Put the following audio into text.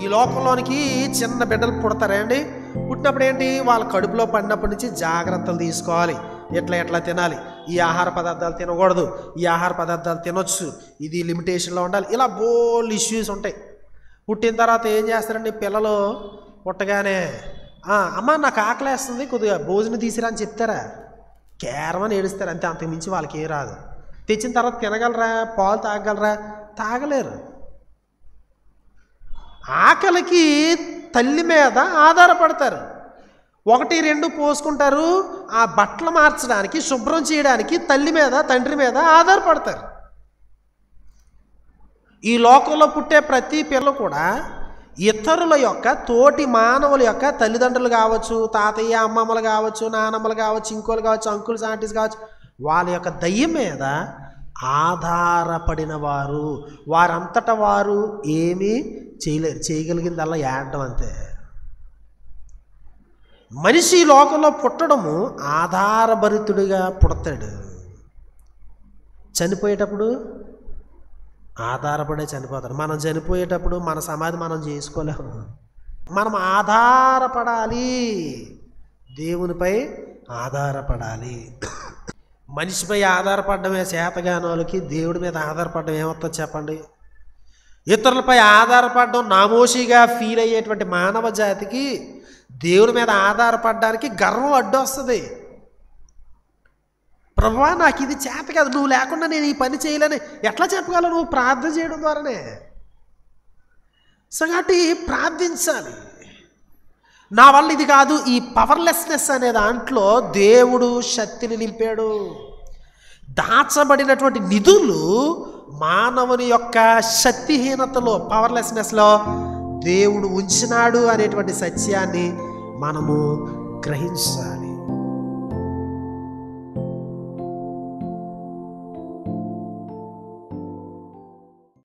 ఈ లోకంలోనికి చిన్న బిడ్డలు పుడతారా అండి? పుట్టినప్పుడు ఏంటి, వాళ్ళ కడుపులో పడినప్పటి నుంచి జాగ్రత్తలు తీసుకోవాలి. ఎట్లా తినాలి, ఈ ఆహార పదార్థాలు తినకూడదు, ఈ ఆహార పదార్థాలు తినొచ్చు, ఇది లిమిటేషన్లో ఉండాలి, ఇలా బోల్డ్ ఇష్యూస్ ఉంటాయి. పుట్టిన తర్వాత ఏం చేస్తారండి పిల్లలు? పుట్టగానే అమ్మ నాకు ఆకలేస్తుంది, కొద్దిగా భోజనం తీసిరా అని చెప్తారా? కేరమని ఏడుస్తారు అంతే, అంతకు మించి వాళ్ళకి ఏ రాదు. తెచ్చిన తర్వాత తినగలరా? పాలు తాగగలరా? తాగలేరు. ఆకలికి తల్లి మీద ఆధారపడతారు. 1, 2 పోసుకుంటారు. ఆ బట్టలు మార్చడానికి, శుభ్రం చేయడానికి తల్లి మీద, తండ్రి మీద ఆధారపడతారు. ఈ లోకంలో పుట్టే ప్రతి పిల్ల కూడా ఇతరుల యొక్క, తోటి మానవుల యొక్క తల్లిదండ్రులు కావచ్చు, తాతయ్య అమ్మమ్మలు కావచ్చు, నానమ్మలు కావచ్చు, ఇంకోలు కావచ్చు, అంకుల్స్ ఆంటీస్ కావచ్చు, వాళ్ళ యొక్క దయ్య మీద ఆధారపడిన వారు. వారంతటా వారు ఏమీ చేయలేరు. చేయగలిగిందల్లా ఏడడం అంతే. మనిషి లోకంలో పుట్టడము ఆధారభరితుడిగా పుడతాడు. చనిపోయేటప్పుడు ఆధారపడే చనిపోతాడు. మనం చనిపోయేటప్పుడు మన సమాధి మనం చేసుకోలేము. మనం ఆధారపడాలి, దేవునిపై ఆధారపడాలి. మనిషిపై ఆధారపడమే చేతగానోళ్ళకి దేవుడి మీద ఆధారపడడం ఏమవుతుందో చెప్పండి? ఇతరులపై ఆధారపడడం నామోషిగా ఫీల్ అయ్యేటువంటి మానవ జాతికి దేవుడి మీద ఆధారపడడానికి గర్వం అడ్డొస్తుంది. ప్రభువా నాకు ఇది చేత కాదు, నువ్వు లేకుండా నేను ఈ పని చేయలేని ఎట్లా చెప్పగలవు? నువ్వు ప్రార్థన చేయడం ద్వారానే. సో కాబట్టి ప్రార్థించాలి. నా వల్ల ఇది కాదు. ఈ పవర్లెస్నెస్ అనే దాంట్లో దేవుడు శక్తిని నింపాడు. దాచబడినటువంటి నిధులు మానవుని యొక్క శక్తిహీనతలో, పవర్లెస్నెస్లో దేవుడు ఉంచినాడు అనేటువంటి సత్యాన్ని మనము గ్రహించాలి.